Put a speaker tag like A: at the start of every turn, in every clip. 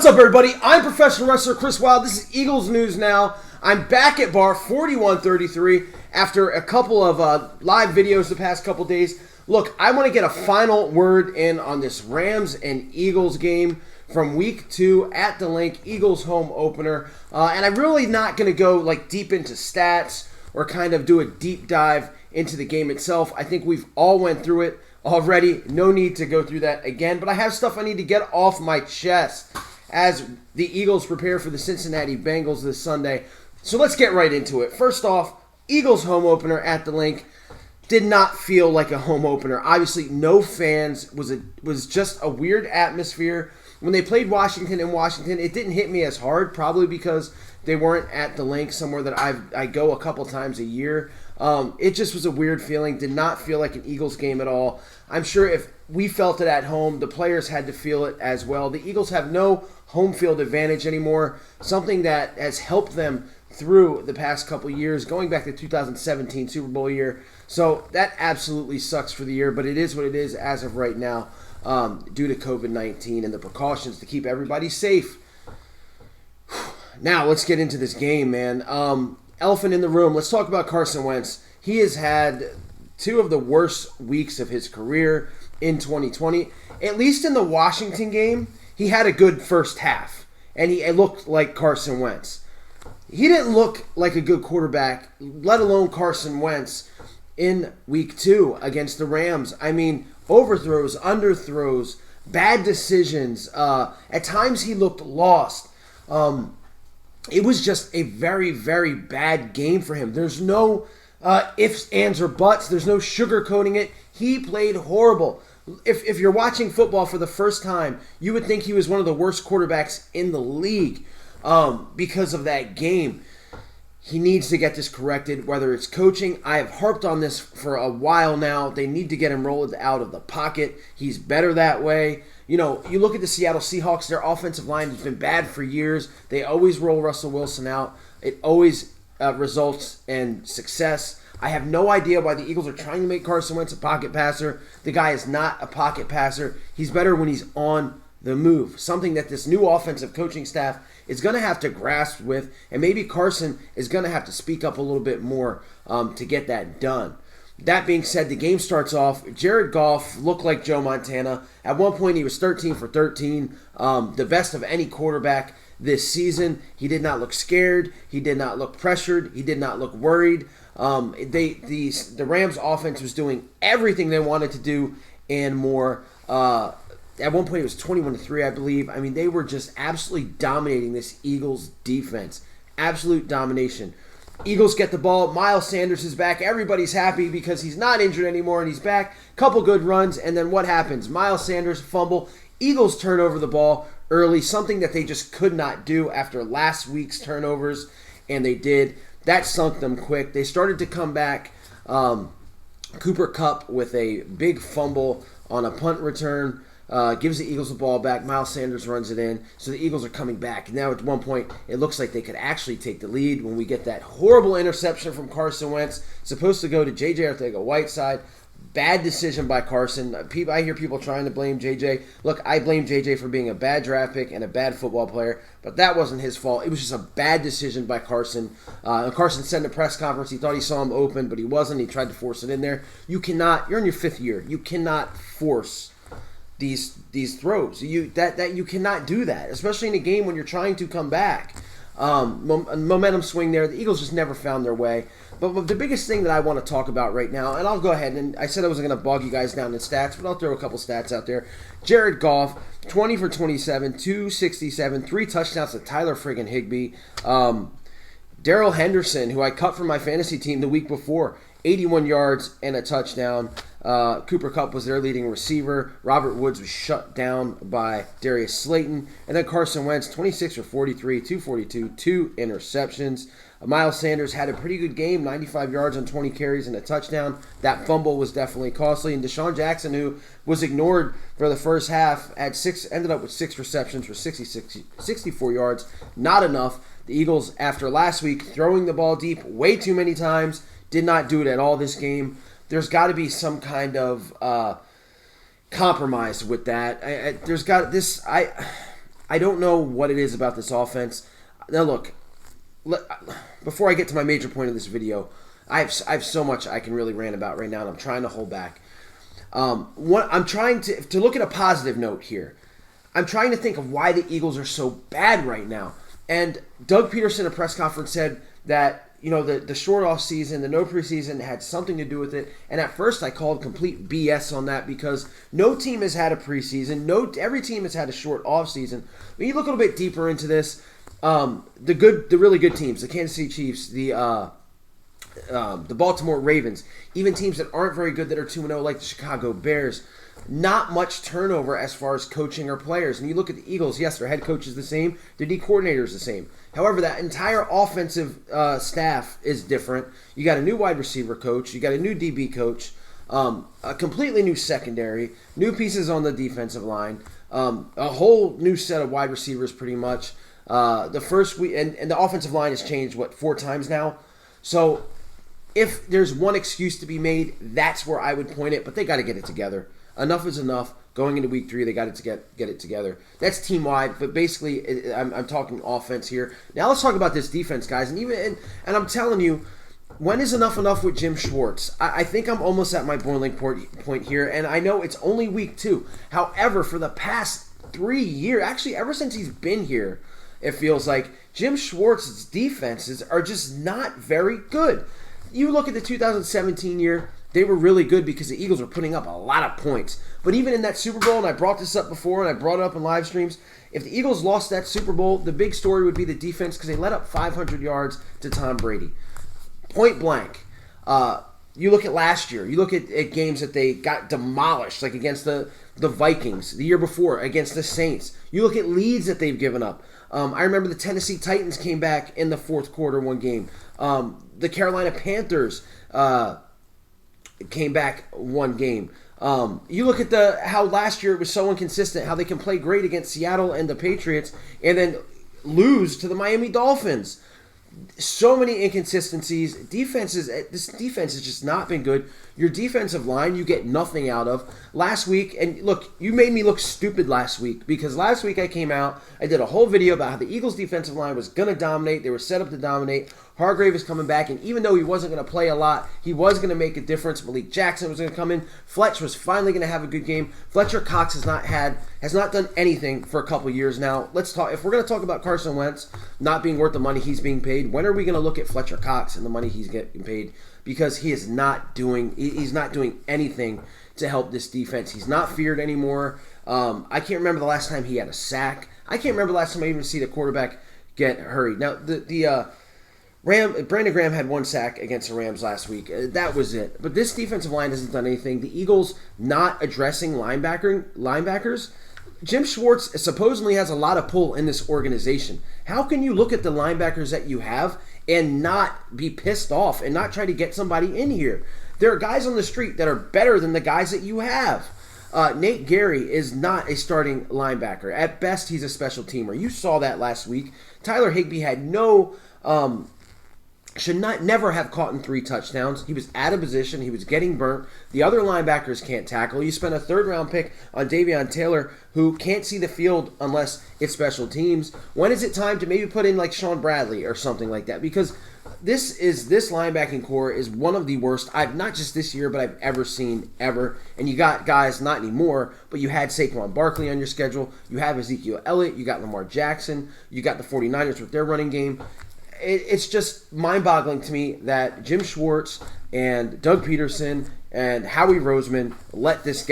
A: What's up, everybody? I'm professional wrestler Chris Wilde. This is Eagles News Now. I'm back at bar 4133 after a couple of live videos the past couple days. Look, I want to get a final word in on this Rams and Eagles game from week 2 at the Link, Eagles home opener. And I'm really not going to go deep into stats or kind of do a deep dive into the game itself. I think we've all went through it already. No need to go through that again. But I have stuff I need to get off my chest as the Eagles prepare for the Cincinnati Bengals this Sunday. So let's get right into it. First off, Eagles home opener at the Link did not feel like a home opener. Obviously, no fans. Was just a weird atmosphere. When they played Washington in Washington, it didn't hit me as hard, probably because they weren't at the Link, somewhere that I go a couple times a year. It just was a weird feeling. Did not feel like an Eagles game at all. I'm sure if we felt it at home, the players had to feel it as well. The Eagles have no home field advantage anymore, something that has helped them through the past couple years, going back to 2017 Super Bowl year. So that absolutely sucks for the year, but it is what it is as of right now due to COVID-19 and the precautions to keep everybody safe. Now, let's get into this game, man. Elephant in the room. Let's talk about Carson Wentz. He has had two of the worst weeks of his career in 2020. At least in the Washington game, he had a good first half, and it looked like Carson Wentz. He didn't look like a good quarterback, let alone Carson Wentz, in week 2 against the Rams. I mean, overthrows, underthrows, bad decisions. At times he looked lost. It was just a very, very bad game for him. There's no ifs, ands, or buts. There's no sugarcoating it. He played horrible. If you're watching football for the first time, you would think he was one of the worst quarterbacks in the league because of that game. He needs to get this corrected, whether it's coaching. I have harped on this for a while now. They need to get him rolled out of the pocket. He's better that way. You know, you look at the Seattle Seahawks, their offensive line has been bad for years. They always roll Russell Wilson out. It always results in success. I have no idea why the Eagles are trying to make Carson Wentz a pocket passer. The guy is not a pocket passer. He's better when he's on the move, something that this new offensive coaching staff is going to have to grasp with, and maybe Carson is going to have to speak up a little bit more to get that done. That being said, the game starts off. Jared Goff looked like Joe Montana. At one point, he was 13 for 13, the best of any quarterback this season. He did not look scared. He did not look pressured. He did not look worried. The Rams offense was doing everything they wanted to do and more. At one point, it was 21-3, I believe. I mean, they were just absolutely dominating this Eagles defense. Absolute domination. Eagles get the ball. Miles Sanders is back. Everybody's happy because he's not injured anymore and he's back. Couple good runs, and then what happens? Miles Sanders fumble. Eagles turn over the ball early, something that they just could not do after last week's turnovers, and they did. That sunk them quick. They started to come back. Cooper Kupp with a big fumble on a punt return. Gives the Eagles the ball back. Miles Sanders runs it in. So the Eagles are coming back. Now at one point, it looks like they could actually take the lead when we get that horrible interception from Carson Wentz. Supposed to go to J.J. Arcega-Whiteside. Bad decision by Carson. I hear people trying to blame J.J. Look, I blame J.J. for being a bad draft pick and a bad football player, but that wasn't his fault. It was just a bad decision by Carson. Carson said in a press conference he thought he saw him open, but he wasn't. He tried to force it in there. You're in your 5th year. You cannot force these throws. You cannot do that, especially in a game when you're trying to come back. Momentum swing there. The Eagles just never found their way. But the biggest thing that I want to talk about right now, and I'll go ahead, and I said I wasn't going to bog you guys down in stats, but I'll throw a couple stats out there. Jared Goff, 20 for 27, 267, 3 touchdowns to Tyler friggin' Higbee. Darrell Henderson, who I cut from my fantasy team the week before, 81 yards and a touchdown. Cooper Kupp was their leading receiver. Robert Woods was shut down by Darius Slayton. And then Carson Wentz, 26 for 43, 242, 2 interceptions. Miles Sanders had a pretty good game, 95 yards on 20 carries and a touchdown. That fumble was definitely costly. And Deshaun Jackson, who was ignored for the first half, ended up with 6 receptions for 64 yards. Not enough. The Eagles, after last week, throwing the ball deep way too many times, did not do it at all this game. There's got to be some kind of compromise with that. I don't know what it is about this offense. Now, look, before I get to my major point of this video, I have so much I can really rant about right now, and I'm trying to hold back. I'm trying to look at a positive note here. I'm trying to think of why the Eagles are so bad right now. And Doug Peterson at a press conference said that, the short off season, the no preseason had something to do with it. And at first I called complete BS on that because no team has had a preseason. Every team has had a short off season. When you look a little bit deeper into this, the really good teams, the Kansas City Chiefs, the Baltimore Ravens, even teams that aren't very good that are 2-0 like the Chicago Bears, not much turnover as far as coaching or players. And you look at the Eagles, yes, their head coach is the same, their D coordinator is the same. However, that entire offensive staff is different. You got a new wide receiver coach, you got a new DB coach, a completely new secondary, new pieces on the defensive line, a whole new set of wide receivers pretty much. The first week, and the offensive line has changed, 4 times now? So if there's one excuse to be made, that's where I would point it, but they got to get it together. Enough is enough. Going into week 3, they got to get it together. That's team-wide, but basically, I'm talking offense here. Now let's talk about this defense, guys. And I'm telling you, when is enough with Jim Schwartz? I think I'm almost at my boiling point here, and I know it's only week 2. However, for the past 3 years, actually ever since he's been here, it feels like Jim Schwartz's defenses are just not very good. You look at the 2017 year, they were really good because the Eagles were putting up a lot of points. But even in that Super Bowl, and I brought this up before, and I brought it up in live streams, if the Eagles lost that Super Bowl, the big story would be the defense because they let up 500 yards to Tom Brady. Point blank. You look at last year. You look at games that they got demolished, like against the Vikings, the year before, against the Saints. You look at leads that they've given up. I remember the Tennessee Titans came back in the fourth quarter one game. The Carolina Panthers came back one game. You look at how last year it was so inconsistent, how they can play great against Seattle and the Patriots and then lose to the Miami Dolphins. So many inconsistencies. This defense has just not been good. Your defensive line, you get nothing out of. Last week, and look, you made me look stupid last week because last week I came out, I did a whole video about how the Eagles' defensive line was going to dominate. They were set up to dominate. Hargrave is coming back, and even though he wasn't going to play a lot, he was going to make a difference. Malik Jackson was going to come in. Fletch was finally going to have a good game. Fletcher Cox has not done anything for a couple years now. Let's talk. If we're going to talk about Carson Wentz not being worth the money he's being paid, when are we going to look at Fletcher Cox and the money he's getting paid? Because he's not doing anything to help this defense. He's not feared anymore. I can't remember the last time he had a sack. I can't remember the last time I even see the quarterback get hurried. Now Brandon Graham had 1 sack against the Rams last week. That was it. But this defensive line hasn't done anything. The Eagles not addressing linebackers. Jim Schwartz supposedly has a lot of pull in this organization. How can you look at the linebackers that you have and not be pissed off and not try to get somebody in here? There are guys on the street that are better than the guys that you have. Nate Gary is not a starting linebacker. At best, he's a special teamer. You saw that last week. Tyler Higbee had never have caught in 3 touchdowns. He was out of position. He was getting burnt. The other linebackers can't tackle. You spent a 3rd-round pick on Davion Taylor, who can't see the field unless it's special teams. When is it time to maybe put in like Sean Bradley or something like that? Because this linebacking core is one of the worst I've not just this year, but I've ever seen ever. And you got guys, not anymore, but you had Saquon Barkley on your schedule. You have Ezekiel Elliott. You got Lamar Jackson. You got the 49ers with their running game. It's just mind-boggling to me that Jim Schwartz and Doug Peterson and Howie Roseman let this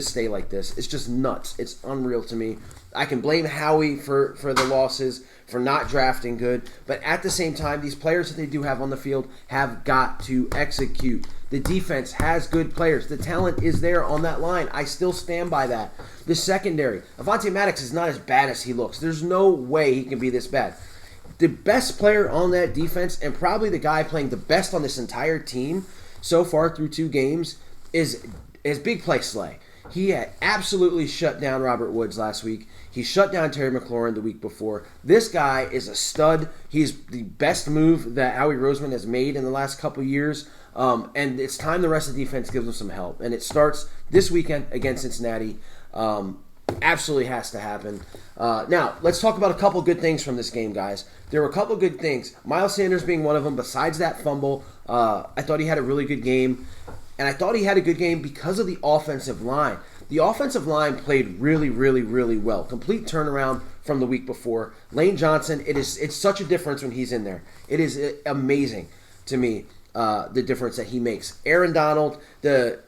A: stay like this. It's just nuts. It's unreal to me. I can blame Howie for the losses, for not drafting good, but at the same time, these players that they do have on the field have got to execute. The defense has good players. The talent is there on that line. I still stand by that. The secondary, Avonte Maddox is not as bad as he looks. There's no way he can be this bad. The best player on that defense, and probably the guy playing the best on this entire team so far through 2 games, is Big Play Slay. He had absolutely shut down Robert Woods last week. He shut down Terry McLaurin the week before. This guy is a stud. He's the best move that Howie Roseman has made in the last couple years. And it's time the rest of the defense gives him some help. And it starts this weekend against Cincinnati. Absolutely has to happen. Now, let's talk about a couple good things from this game, guys. There were a couple good things. Miles Sanders being one of them. Besides that fumble, I thought he had a really good game. And I thought he had a good game because of the offensive line. The offensive line played really, really, really well. Complete turnaround from the week before. Lane Johnson, it's such a difference when he's in there. It is amazing to me, the difference that he makes. Aaron Donald, the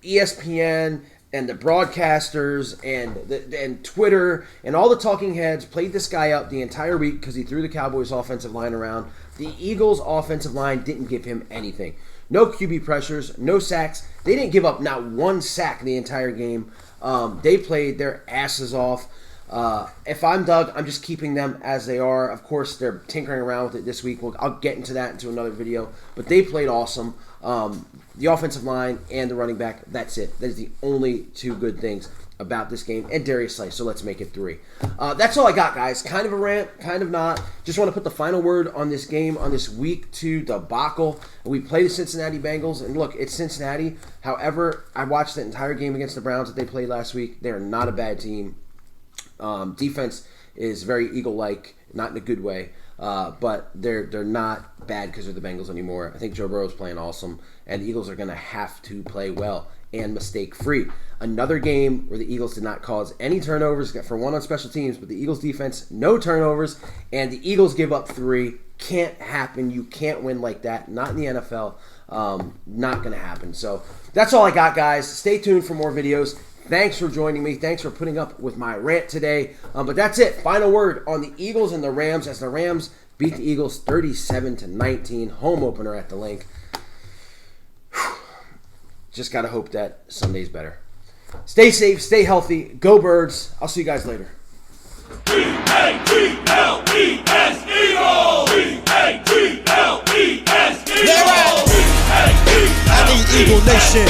A: ESPN and the broadcasters and Twitter and all the talking heads played this guy up the entire week because he threw the Cowboys' offensive line around. The Eagles' offensive line didn't give him anything. No QB pressures, no sacks. They didn't give up not one sack the entire game. They played their asses off. If I'm Doug, I'm just keeping them as they are. Of course, they're tinkering around with it this week. I'll get into that into another video. But they played awesome. The offensive line and the running back, that's it. That is the only two good things about this game. And Darius Slice, so let's make it 3. That's all I got, guys. Kind of a rant, kind of not. Just want to put the final word on this game, on this Week 2 debacle. We play the Cincinnati Bengals, and look, it's Cincinnati. However, I watched the entire game against the Browns that they played last week. They're not a bad team. Defense is very Eagle-like, not in a good way. But they're not bad because they're the Bengals anymore. I think Joe Burrow's playing awesome, and the Eagles are going to have to play well and mistake-free. Another game where the Eagles did not cause any turnovers, for one on special teams, but the Eagles defense, no turnovers, and the Eagles give up 3. Can't happen. You can't win like that. Not in the NFL. Not going to happen. So that's all I got, guys. Stay tuned for more videos. Thanks for joining me. Thanks for putting up with my rant today. But that's it. Final word on the Eagles and the Rams as the Rams beat the Eagles 37-19. Home opener at the Link. Just got to hope that Sunday's better. Stay safe. Stay healthy. Go Birds. I'll see you guys later.
B: E-A-G-L-E-S Eagles! E-A-G-L-E-S Eagles!
C: I need Eagle Nation.